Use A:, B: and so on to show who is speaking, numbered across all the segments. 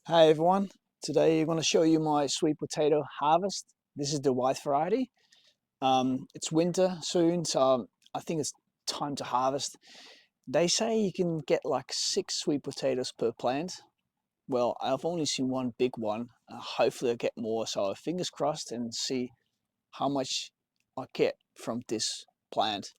A: Hi everyone, today I'm going to show you my sweet potato harvest. This is the white variety. It's winter soon, so I think it's time to harvest. They say you can get like 6 sweet potatoes per plant. Well, I've only seen one big one. Hopefully I'll get more, so fingers crossed and see how much I get from this plant.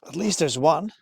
A: At least there's one.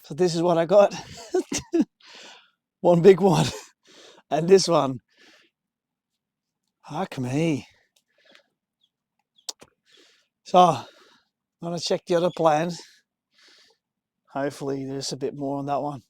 A: So this is what I got. One big one. And this one. Heck me. So I'm gonna check the other plant. Hopefully there's a bit more on that one.